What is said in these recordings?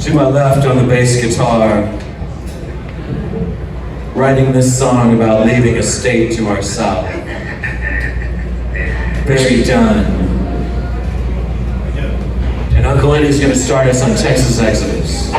To my left on the bass guitar, writing this song about leaving a state to our south. Very done. And Uncle Eddie's gonna start us on Texas Exodus.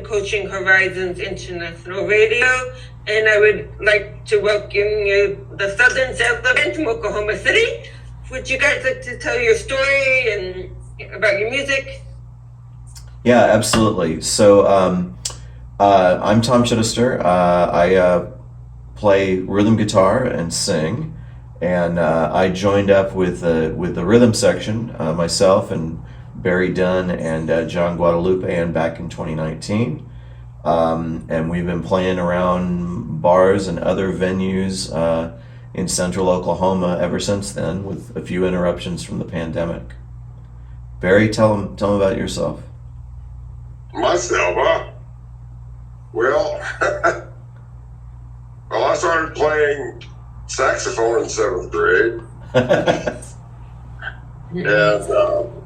Coaching Horizons International Radio, and I would like to welcome you to the Southern Settlement from Oklahoma City. Would you guys like to tell your story and about your music? Yeah, absolutely. So I'm Tom Chittister. I play rhythm guitar and sing, and I joined up with the rhythm section, myself and Barry Dunn and John Guadalupe back in 2019. And we've been playing around bars and other venues in central Oklahoma ever since then, with a few interruptions from the pandemic. Barry, tell them about yourself. Myself, huh? Well, I started playing saxophone in 7th grade. And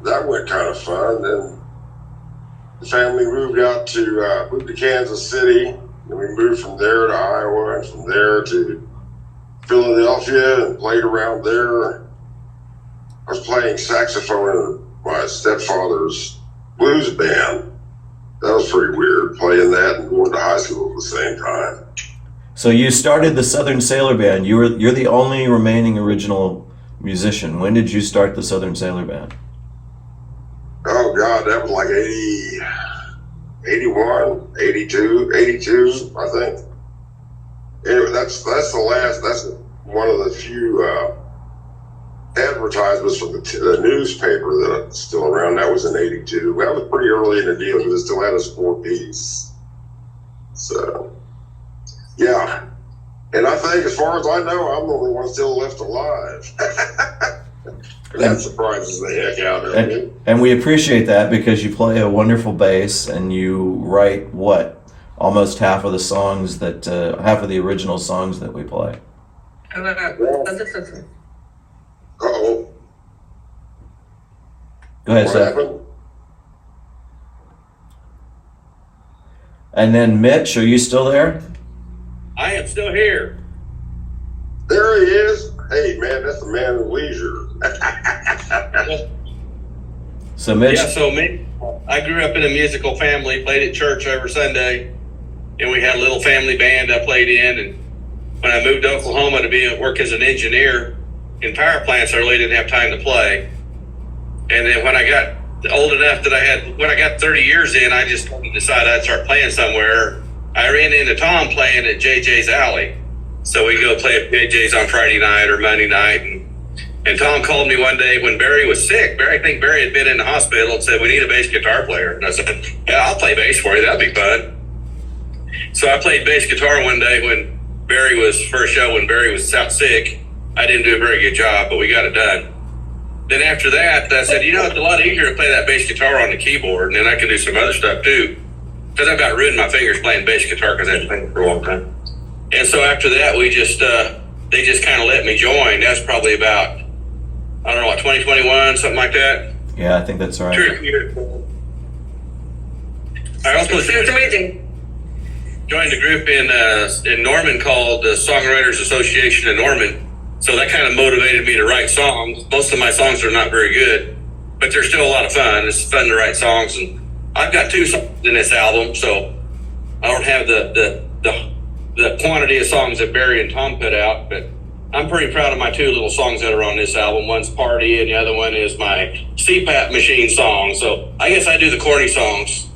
that went kind of fun. Then the family moved to Kansas City, and we moved from there to Iowa, and from there to Philadelphia, and played around there. I was playing saxophone in my stepfather's blues band, That was pretty weird, playing that and going to high school at the same time. So you started the Southern Sailor Band. You're the only remaining original musician. When did you start the Southern Sailor Band? Oh God, that was like 80, 81, 82, 82, I think. Anyway, that's one of the few advertisements from the newspaper that's still around. That was in 82. That was pretty early in the deal because it still had a 4-piece. So, yeah. And I think, as far as I know, I'm the only one still left alive. That surprises the heck out of me. And we appreciate that because you play a wonderful bass and you write almost half of the songs half of the original songs that we play. Uh-oh. Go ahead, What Seth. happened? And then Mitch, are you still there? I am still here. There he is. Hey, man, that's the man of leisure. So Mitch, So me, I grew up in a musical family, played at church every Sunday, and we had a little family band I played in. And when I moved to Oklahoma to work as an engineer in power plants, I really didn't have time to play. And then when I got old enough when I got 30 years in, I just decided I'd start playing somewhere. I ran into Tom playing at JJ's Alley. So we go play at JJ's on Friday night or Monday night. And Tom called me one day when Barry was sick. I think Barry had been in the hospital and said, "We need a bass guitar player." And I said, "Yeah, I'll play bass for you. That'd be fun." So I played bass guitar one day when Barry was out sick. I didn't do a very good job, but we got it done. Then after that, I said, it's a lot easier to play that bass guitar on the keyboard, and then I can do some other stuff too. Because I about ruined my fingers playing bass guitar because I hadn't played it for a long time. And so after that, they just kind of let me join. That's probably about, 2021, something like that. yeah, I think that's right. 2 or 3 years. I also Sounds amazing. joined a group in Norman called the Songwriters Association in Norman. So that kind of motivated me to write songs. Most of my songs are not very good, but they're still a lot of fun. It's fun to write songs, and I've got 2 songs in this album, so I don't have the quantity of songs that Barry and Tom put out, but I'm pretty proud of my 2 little songs that are on this album. One's Party, and the other one is my CPAP machine song. So I guess I do the corny songs.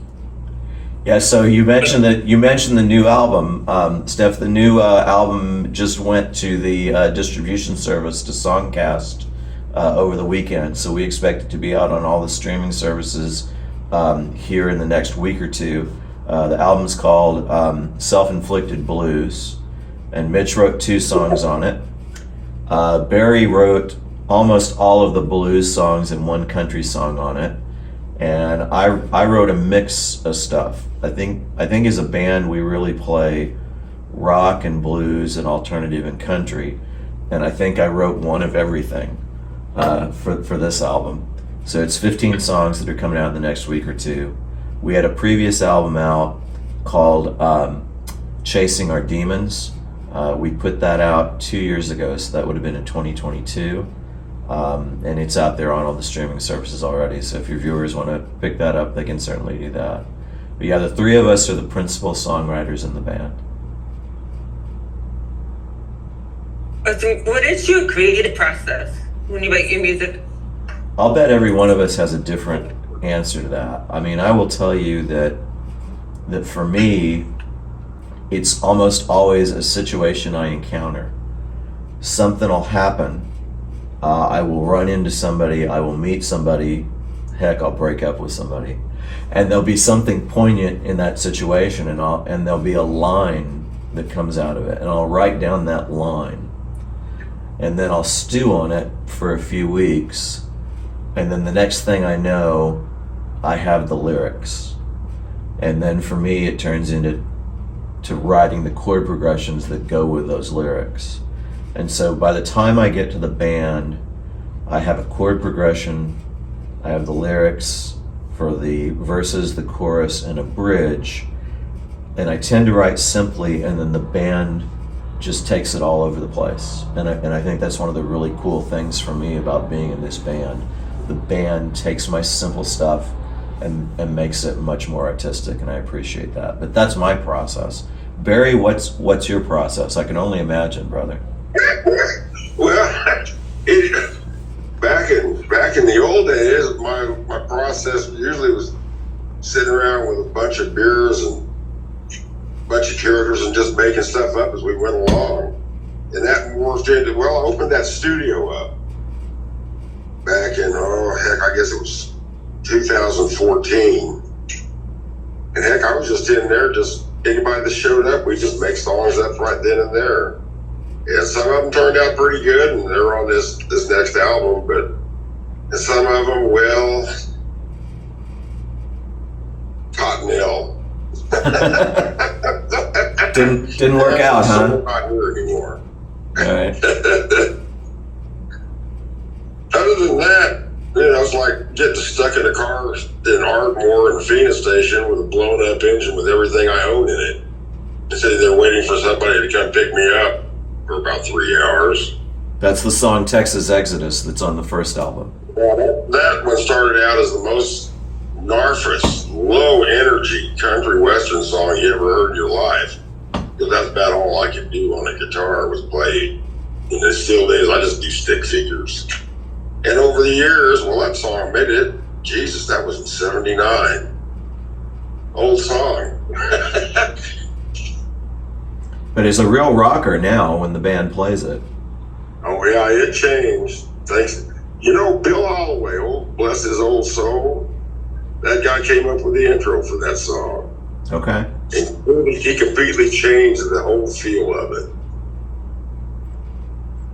Yeah, so you mentioned the new album, Steph. The new album just went to the distribution service to Songcast over the weekend, so we expect it to be out on all the streaming services here in the next week or two. The album's called Self-Inflicted Blues, and Mitch wrote 2 songs on it. Barry wrote almost all of the blues songs and 1 country song on it. And I wrote a mix of stuff. I think as a band we really play rock and blues and alternative and country, and I think I wrote one of everything for this album. So it's 15 songs that are coming out in the next week or two. We had a previous album out called Chasing Our Demons. We put that out 2 years ago, so that would have been in 2022. And it's out there on all the streaming services already, so if your viewers want to pick that up, they can certainly do that. But yeah, the 3 of us are the principal songwriters in the band. What is your creative process when you write your music? I'll bet every one of us has a different answer to that. I mean, I will tell you that for me, it's almost always a situation I encounter. Something will happen. I will run into somebody, I will meet somebody, heck, I'll break up with somebody. And there'll be something poignant in that situation, and there'll be a line that comes out of it, and I'll write down that line. And then I'll stew on it for a few weeks, and then the next thing I know, I have the lyrics. And then for me, it turns into writing the chord progressions that go with those lyrics. And so by the time I get to the band, I have a chord progression, I have the lyrics for the verses, the chorus, and a bridge. And I tend to write simply, and then the band just takes it all over the place. And I think that's one of the really cool things for me about being in this band. The band takes my simple stuff and makes it much more artistic, and I appreciate that. But that's my process. Barry, what's your process? I can only imagine, brother. Well, back in the old days, my process usually was sitting around with a bunch of beers and a bunch of characters and just making stuff up as we went along. And that morphed into, I opened that studio up back in, I guess it was 2014. And heck, I was just in there, just anybody that showed up, we just make songs up right then and there. And some of them turned out pretty good, and they're on this next album, and some of them, Cottonelle. didn't work out, huh? So not here anymore. All right. Other than that, it's like getting stuck in a car in Ardmore and Phoenix Station with a blown up engine with everything I own in it. And sitting there waiting for somebody to come pick me up for about 3 hours. That's the song Texas Exodus that's on the first album. Well, that one started out as the most narfus, low energy country western song you ever heard in your life. Because that's about all I could do on a guitar was play. And it still is. I just do stick figures. And over the years, that song made it. Jesus, that was in '79. Old song. But it's a real rocker now when the band plays it. Oh yeah, it changed. Thanks. Bill Holloway, bless his old soul. That guy came up with the intro for that song. Okay. And he completely changed the whole feel of it.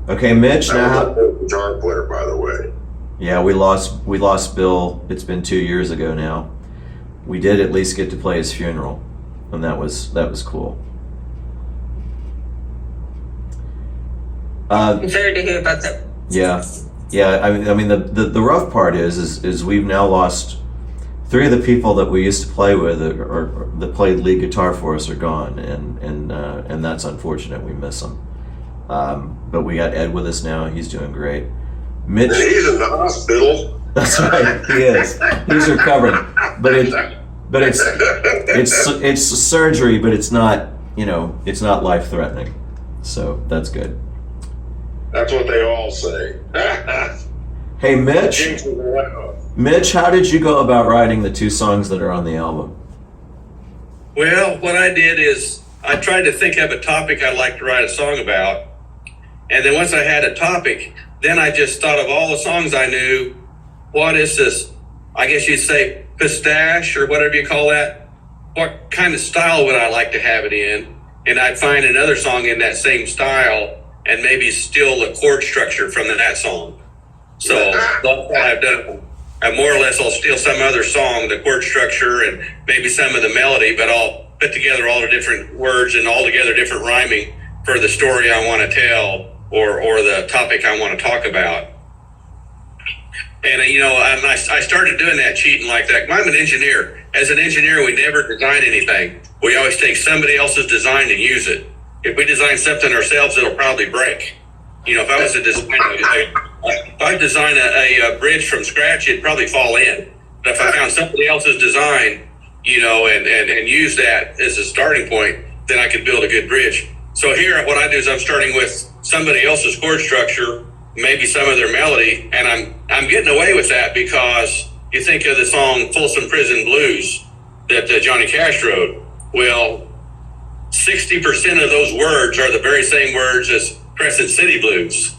Okay, Mitch. That Now, was a guitar player, by the way. yeah, we lost Bill. It's been 2 years ago now. We did at least get to play his funeral, and that was cool. I'm sorry to hear about that. Yeah. I mean, the rough part is we've now lost 3 of the people that we used to play with, or that played lead guitar for us, are gone, and that's unfortunate. We miss them. But we got Ed with us now. He's doing great. Mitch, And he's in the hospital. that's right. He is. He's recovering, but it's surgery, but it's not it's not life threatening. So that's good. That's what they all say. Hey, Mitch, how did you go about writing the 2 songs that are on the album? Well, what I did is I tried to think of a topic I'd like to write a song about. And then once I had a topic, then I just thought of all the songs I knew. What is this? I guess you'd say pistache or whatever you call that. What kind of style would I like to have it in? And I'd find another song in that same style and maybe steal the chord structure from that song. So that's what I've done. More or less, I'll steal some other song, the chord structure, and maybe some of the melody, but I'll put together all the different words and all together different rhyming for the story I want to tell or the topic I want to talk about. And, I started doing that, cheating like that. I'm an engineer. As an engineer, we never design anything. We always take somebody else's design and use it. If we design something ourselves, it'll probably break. If I was to design a bridge from scratch, it'd probably fall in. But if I found somebody else's design, and use that as a starting point, then I could build a good bridge. So here, what I do is I'm starting with somebody else's chord structure, maybe some of their melody, and I'm getting away with that because you think of the song Folsom Prison Blues that Johnny Cash wrote. Well, 60% of those words are the very same words as Crescent City Blues.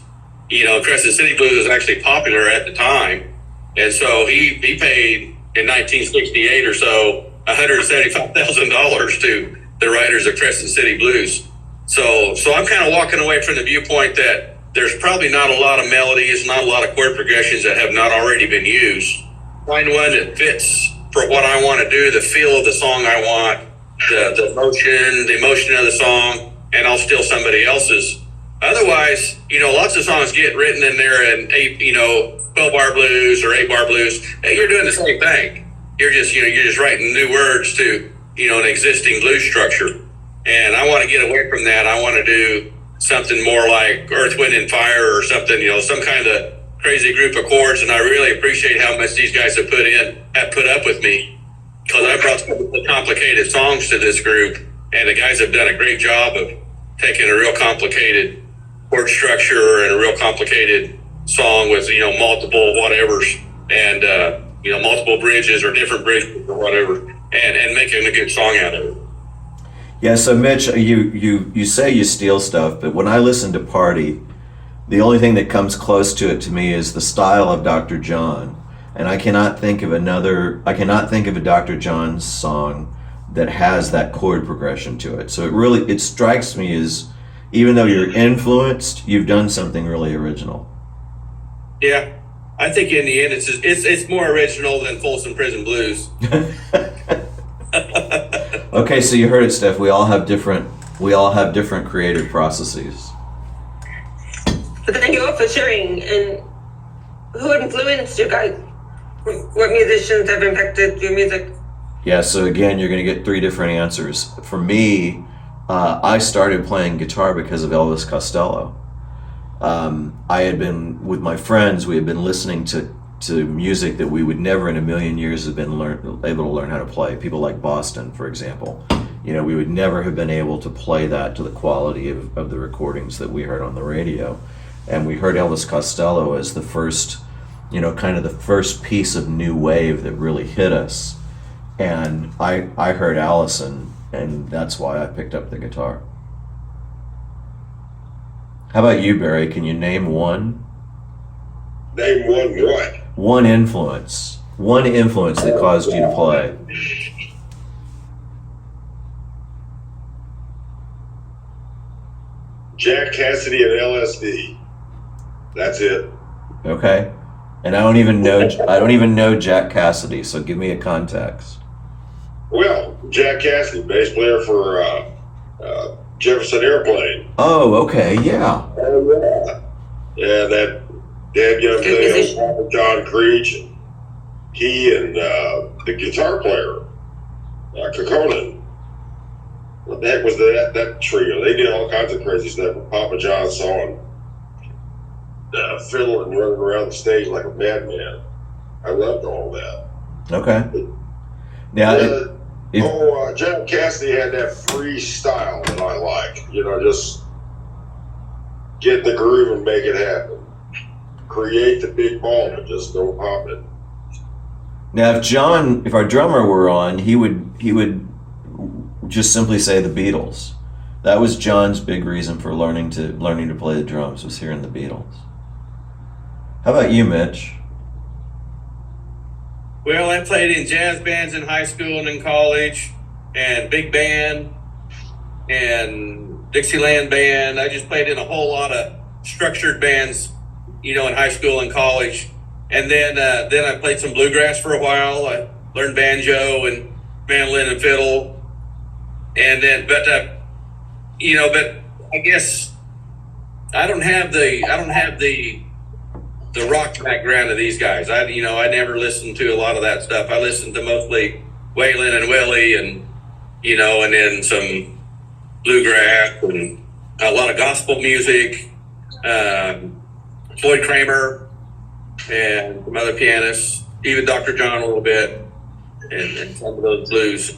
Crescent City Blues was actually popular at the time. And so he paid in 1968 or so $175,000 to the writers of Crescent City Blues. So I'm kind of walking away from the viewpoint that there's probably not a lot of melodies, not a lot of chord progressions that have not already been used. Find one that fits for what I want to do, the feel of the song I want, the emotion of the song, and I'll steal somebody else's. Otherwise, lots of songs get written in there in 12-bar blues or 8-bar blues. Hey, you're doing the same thing. You're just writing new words to, an existing blues structure. And I want to get away from that. I want to do something more like Earth, Wind, and Fire or something, some kind of crazy group of chords, and I really appreciate how much these guys have put up with me, because I brought some complicated songs to this group, and the guys have done a great job of taking a real complicated chord structure and a real complicated song with multiple whatevers and multiple bridges or different bridges or whatever, and making a good song out of it. Yeah, so Mitch, you say you steal stuff, but when I listen to Party, the only thing that comes close to it to me is the style of Dr. John. And I cannot think of a Dr. John's song that has that chord progression to it. So it strikes me as, even though you're influenced, you've done something really original. Yeah, I think in the end it's more original than Folsom Prison Blues. Okay, so you heard it, Steph. We all have different creative processes. But thank you all for sharing. And who influenced you guys? What musicians have impacted your music? Yeah, so again, you're going to get 3 different answers. For me, I started playing guitar because of Elvis Costello. I had been, with my friends, we had been listening to music that we would never in a million years have been able to learn how to play. People like Boston, for example. We would never have been able to play that to the quality of the recordings that we heard on the radio. And we heard Elvis Costello as the first, kind of the first piece of new wave that really hit us. And I heard Allison, and that's why I picked up the guitar. How about you, Barry? Can you name one? Name one what? One influence that caused you to play. Jack Cassidy and LSD. That's it. Okay. And I don't even know Jack Cassidy, so give me a context. Well, Jack Cassidy, bass player for Jefferson Airplane. Oh, okay, yeah. Yeah, that dead young thing, John Creech, and he and the guitar player, Kokkonen. What the heck was that trio? They did all kinds of crazy stuff with Papa John's song, fiddle and running around the stage like a madman. I loved all that. Okay. Now, John Cassidy had that free style that I like. Just get in the groove and make it happen. Create the big ball, but just don't pop it. Now, if our drummer were on, he would just simply say the Beatles. That was John's big reason for learning to play the drums, was hearing the Beatles. How about you, Mitch? Well, I played in jazz bands in high school and in college, and big band, and Dixieland band. I just played in a whole lot of structured bands, in high school and college. And then I played some bluegrass for a while. I learned banjo and mandolin and fiddle. And then, but I guess I don't have the rock background of these guys. I never listened to a lot of that stuff. I listened to mostly Waylon and Willie, and and then some bluegrass and a lot of gospel music, Floyd Kramer and some other pianists, even Dr. John a little bit, and some of those blues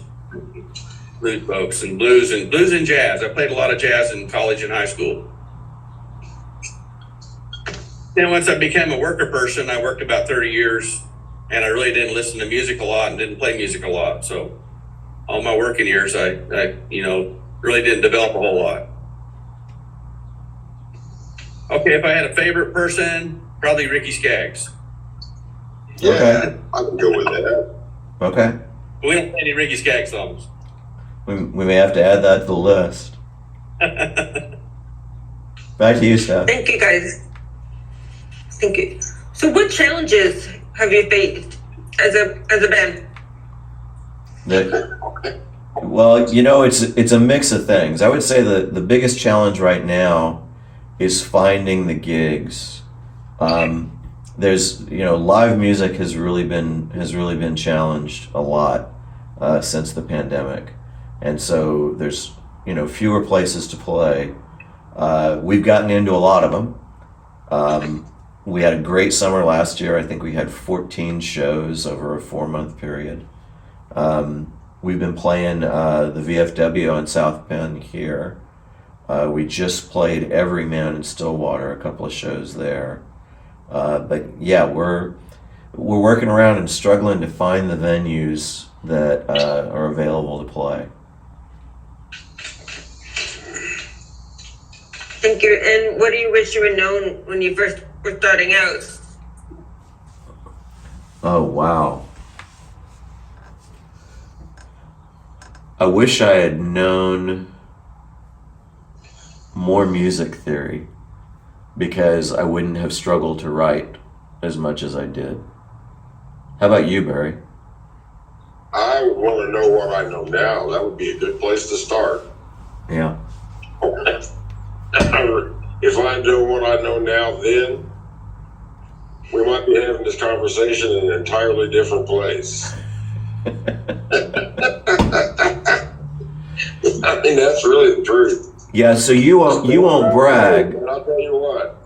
folks, and blues and jazz. I played a lot of jazz in college and high school. Then once I became a worker person, I worked about 30 years, and I really didn't listen to music a lot and didn't play music a lot. So all my working years, I really didn't develop a whole lot. Okay, if I had a favorite person, probably Ricky Skaggs. Yeah, Okay. I can go with that. Okay. We don't play any Ricky Skaggs songs. We may have to add that to the list. Back to you, Steph. Thank you, guys. Thank you. So, what challenges have you faced as a band? Well, it's a mix of things. I would say the biggest challenge right now is finding the gigs. There's live music has really been challenged a lot since the pandemic, and so there's fewer places to play. We've gotten into a lot of them, we had a great summer last year. I think we had 14 shows over a 4-month period. We've been playing the VFW on South Bend here. We just played Everyman in Stillwater, a couple of shows there. But yeah, we're working around and struggling to find the venues that are available to play. Thank you. And what do you wish you had known when you first were starting out? Oh, wow. I wish I had known more music theory, because I wouldn't have struggled to write as much as I did. How about you, Barry? I would want to know what I know now. That would be a good place to start. Yeah. If I know what I know now then, we might be having this conversation in an entirely different place. I mean, that's really the truth. Yeah, so you won't brag. But I'll tell you what.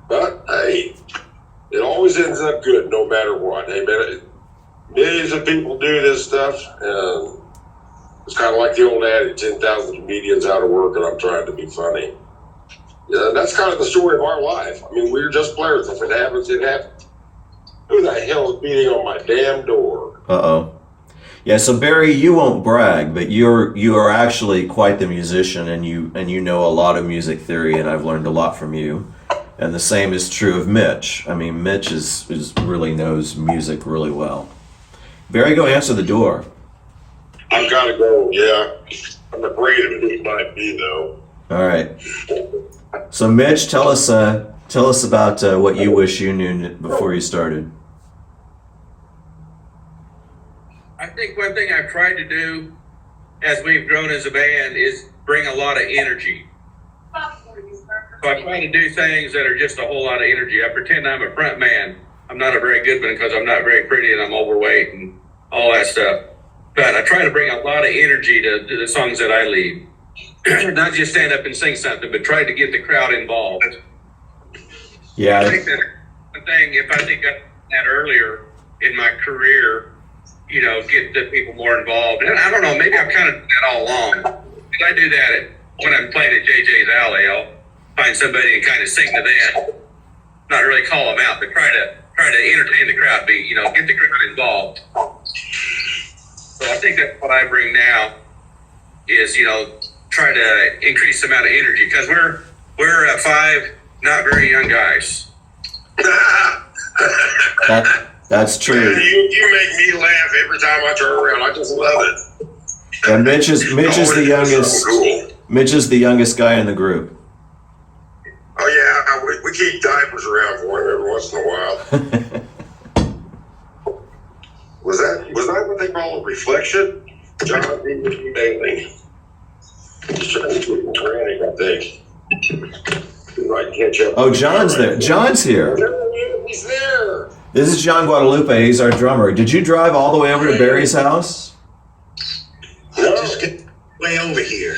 But hey, it always ends up good no matter what. Hey man, millions of people do this stuff, and it's kind of like the old adage, 10,000 comedians out of work and I'm trying to be funny. Yeah, that's kind of the story of our life. I mean, we're just players. If it happens, it happens. Who the hell is beating on my damn door? Uh-oh. Yeah, so Barry, you won't brag, but you are actually quite the musician, and you know a lot of music theory, and I've learned a lot from you. And the same is true of Mitch. I mean, Mitch is really knows music really well. Barry, go answer the door. I've got to go, yeah. I'm afraid of who it might be, though. All right. So Mitch, tell us about what you wish you knew before you started. I think one thing I've tried to do as we've grown as a band is bring a lot of energy. So I try to do things that are just a whole lot of energy. I pretend I'm a front man. I'm not a very good one because I'm not very pretty and I'm overweight and all that stuff. But I try to bring a lot of energy to the songs that I lead. Not just stand up and sing something, but try to get the crowd involved. Yeah. I think that one thing, if I think of that earlier in my career, get the people more involved. And I don't know, maybe I've kind of done that all along. And I do that when I'm playing at JJ's Alley. I'll find somebody and kind of sing to them. Not really call them out, but try to entertain the crowd, get the crowd involved. So I think that's what I bring now is, try to increase the amount of energy, because we're 5 not very young guys. That's true. You make me laugh every time I turn around. I just love it. And Mitch is the youngest. Cool. Mitch is the youngest guy in the group. Oh yeah, we keep diapers around for him every once in a while. Was that what they call a reflection? John, daily. He's trying to keep him frantic, I think. Right, catch up. Oh, John's there. John's here. He's there. This is John Guadalupe. He's our drummer. Did you drive all the way over to Barry's house? No. Just get way over here.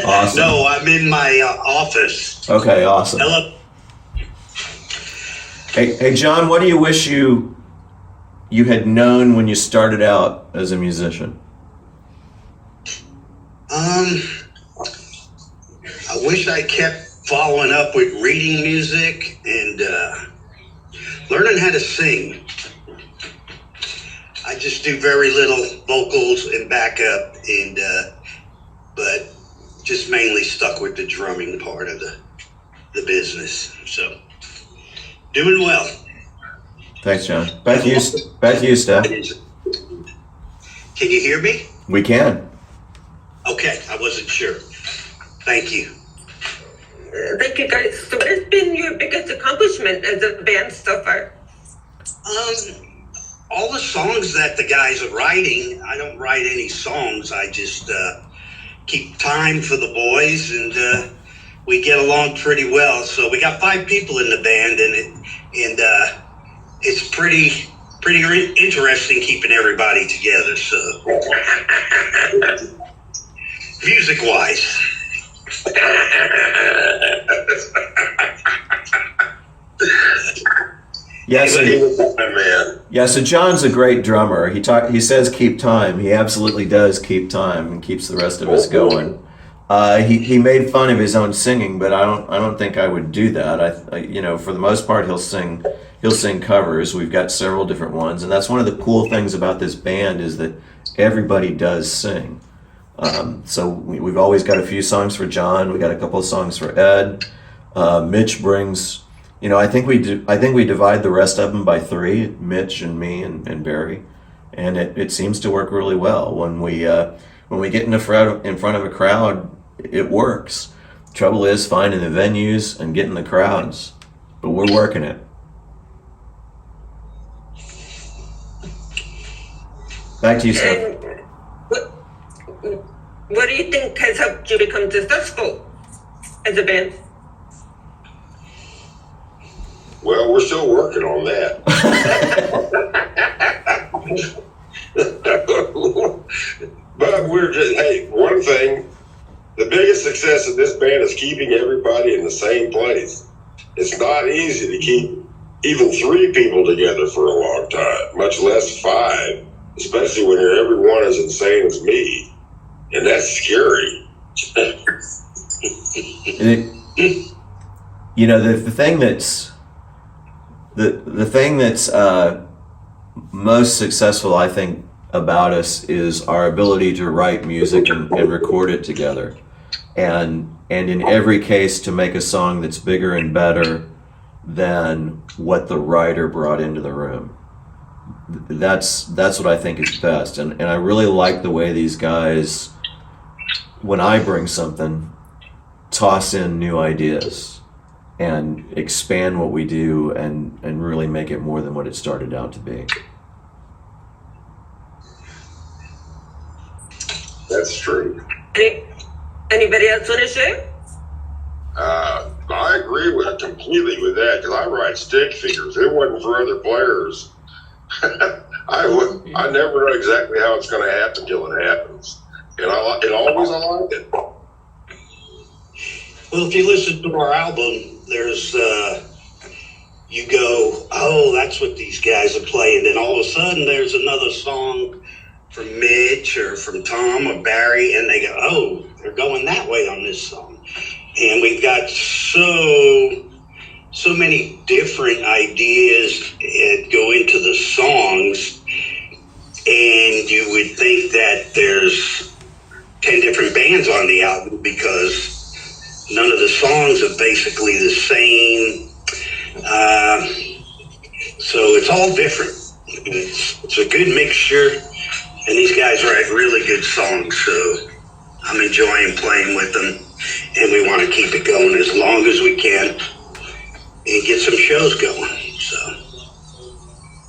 Awesome. No, I'm in my office. Okay, awesome. Hello. Hey, John, what do you wish you had known when you started out as a musician? I wish I kept following up with reading music and learning how to sing. I just do very little vocals and backup, and but just mainly stuck with the drumming part of the business. So doing well. Thanks, John. Back to you, Steph. Can you hear me? We can. Okay, I wasn't sure. Thank you. Thank you, guys. So what has been your biggest accomplishment as a band so far? All the songs that the guys are writing, I don't write any songs. I just keep time for the boys, and we get along pretty well. So we got 5 people in the band, and it's pretty interesting keeping everybody together. So music-wise. Yeah, so, He was my man. yeah, so John's a great drummer. He says keep time. He absolutely does keep time and keeps the rest of us going. He made fun of his own singing, but I don't think I would do that. For the most part he'll sing covers. We've got several different ones, and that's one of the cool things about this band is that everybody does sing. So we've always got a few songs for John. We got a couple of songs for Ed. Mitch brings, I think we divide the rest of them by three: Mitch and me and Barry, and it seems to work really well when we get in front of a crowd. It works. Trouble is finding the venues and getting the crowds, but we're working it. Back to you, Steph. And what do you think has helped you become successful as a band? Well, we're still working on that. But one thing, the biggest success of this band is keeping everybody in the same place. It's not easy to keep even 3 people together for a long time, much less 5, especially when everyone is insane as me. And that's scary. The thing that's most successful, I think, about us is our ability to write music and record it together, and in every case to make a song that's bigger and better than what the writer brought into the room. That's what I think is best, and I really like the way these guys, when I bring something, toss in new ideas and expand what we do and really make it more than what it started out to be. That's true. Anybody else want to share? I agree completely with that, because I write stick figures. If it wasn't for other players, I never know exactly how it's going to happen till it happens. And I like it. Well, if you listen to our album, there's you go, oh, that's what these guys are playing. Then all of a sudden there's another song from Mitch or from Tom or Barry, and they go, oh, they're going that way on this song. And we've got so many different ideas that go into the songs, and you would think that there's 10 different bands on the album because none of the songs are basically the same. So it's all different. It's a good mixture, and these guys write really good songs, so I'm enjoying playing with them, and we want to keep it going as long as we can and get some shows going. So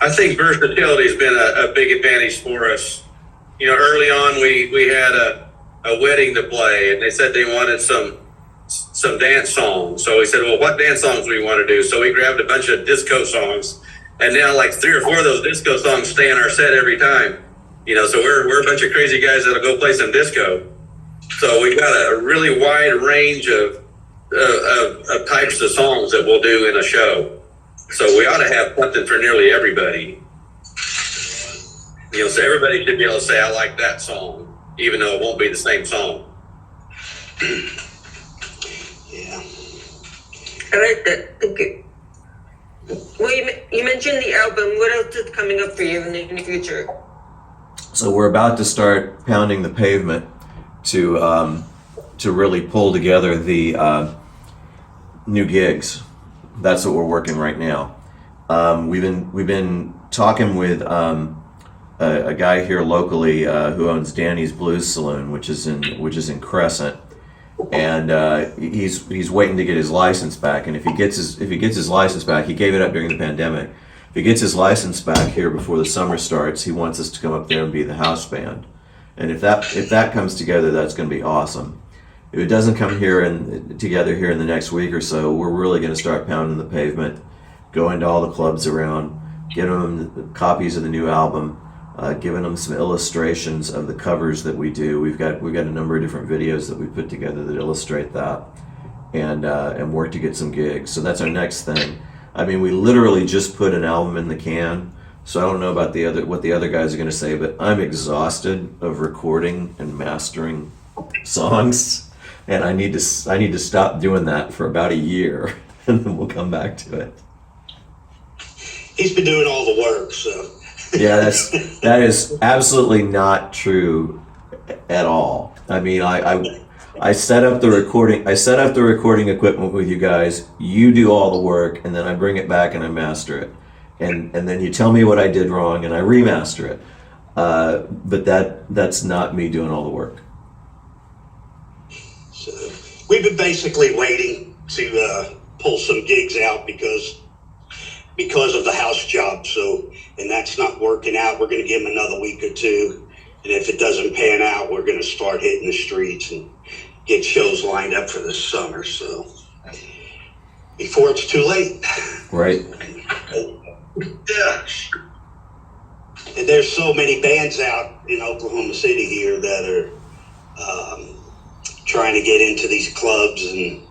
I think versatility has been a big advantage for us. Early on we had a wedding to play, and they said they wanted some dance songs. So we said, well, what dance songs do we want to do? So we grabbed a bunch of disco songs, and now like 3 or 4 of those disco songs stay in our set every time. So we're a bunch of crazy guys that'll go play some disco. So we've got a really wide range of types of songs that we'll do in a show. So we ought to have something for nearly everybody. So everybody should be able to say, I like that song, even though it won't be the same song. yeah. I like that. Thank you. Well, you mentioned the album. What else is coming up for you in the future? So we're about to start pounding the pavement to really pull together the new gigs. That's what we're working right now. We've been talking with a guy here locally who owns Danny's Blues Saloon, which is in Crescent, and he's waiting to get his license back. And if he gets his license back, he gave it up during the pandemic. If he gets his license back here before the summer starts, he wants us to come up there and be the house band. And if that comes together, that's going to be awesome. If it doesn't come together here in the next week or so, we're really going to start pounding the pavement, going to all the clubs around, giving them copies of the new album, giving them some illustrations of the covers that we do. We've got a number of different videos that we put together that illustrate that, and work to get some gigs. So that's our next thing. I mean, we literally just put an album in the can, so I don't know about what the other guys are going to say, but I'm exhausted of recording and mastering songs, and I need to stop doing that for about a year, and then we'll come back to it. He's been doing all the work, so. Yeah, that is absolutely not true at all. I mean, I set up the recording equipment with you guys. You do all the work, and then I bring it back and I master it, and then you tell me what I did wrong, and I remaster it. But that's not me doing all the work. So we've been basically waiting to pull some gigs out because of the house job. So, and that's not working out. We're going to give him another week or two, and if it doesn't pan out, we're going to start hitting the streets and get shows lined up for this summer. So before it's too late. Right. Yeah. And there's so many bands out in Oklahoma City here that are trying to get into these clubs, and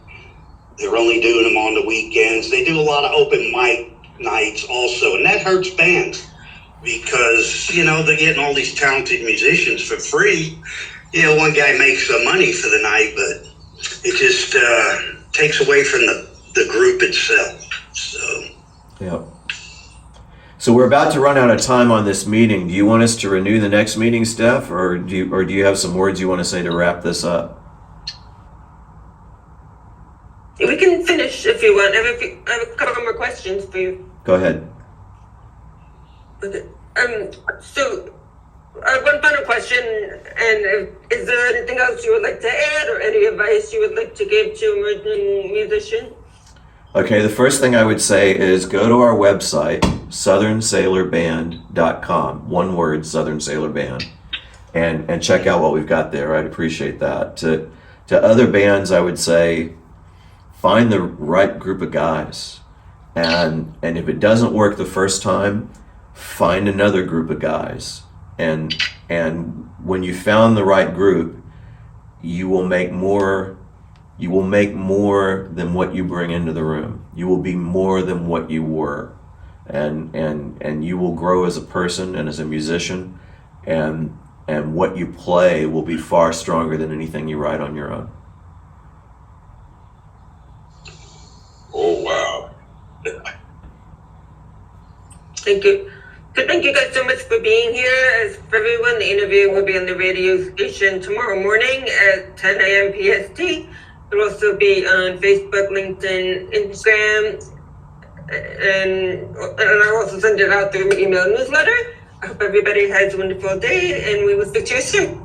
they're only doing them on the weekends. They do a lot of open mic nights also, and that hurts bands because, they're getting all these talented musicians for free. One guy makes some money for the night, but it just takes away from the group itself. So. Yeah. So we're about to run out of time on this meeting. Do you want us to renew the next meeting, Steph, or do you have some words you want to say to wrap this up? We can finish if you want. I have a couple more questions for you. Go ahead. Okay. So, one final question, and is there anything else you would like to add, or any advice you would like to give to emerging musicians? Okay, the first thing I would say is go to our website, southernsailor.band.com. One word, Southern Sailor Band, and check out what we've got there. I'd appreciate that. To other bands, I would say find the right group of guys, and if it doesn't work the first time, find another group of guys, and when you found the right group, you will make more than what you bring into the room. You will be more than what you were, and you will grow as a person and as a musician, and what you play will be far stronger than anything you write on your own. Oh, wow. Thank you. So thank you guys so much for being here. As for everyone, the interview will be on the radio station tomorrow morning at 10 a.m. PST. It'll also be on Facebook, LinkedIn, Instagram, and I'll also send it out through email newsletter. I hope everybody has a wonderful day, and we will speak to you soon.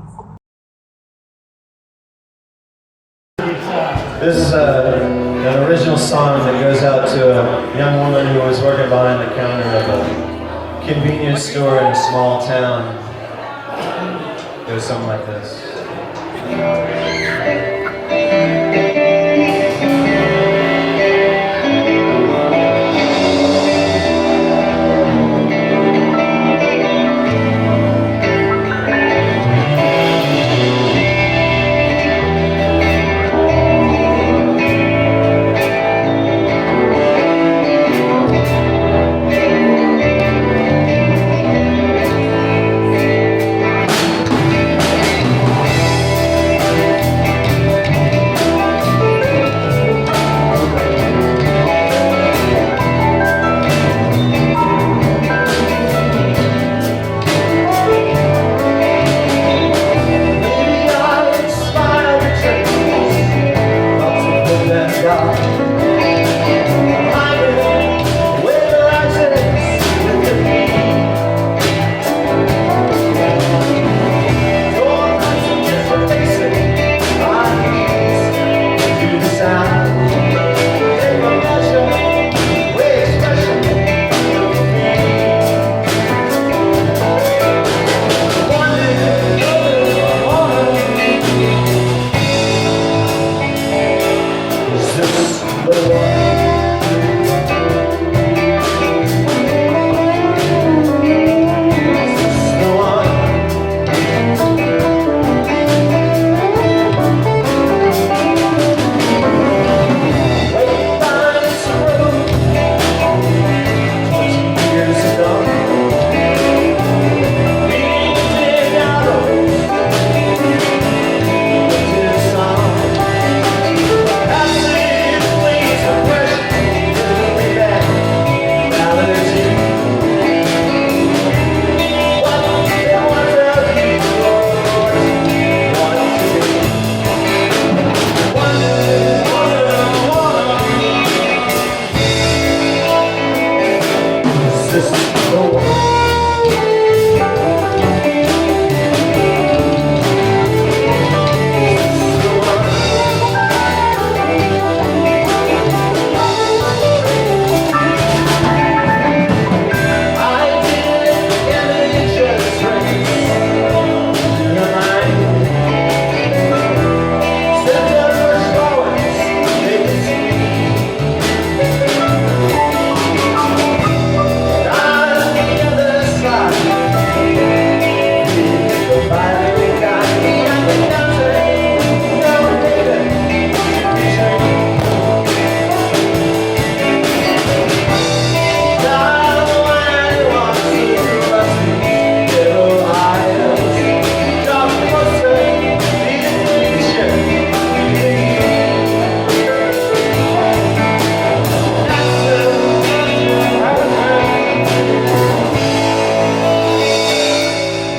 This is an original song that goes out to a young woman who was working behind the counter of a convenience store in a small town. It goes something like this.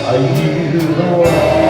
Are you the one?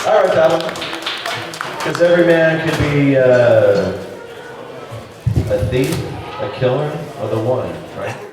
I wrote that one. Because every man can be a thief, a killer, or the one, right?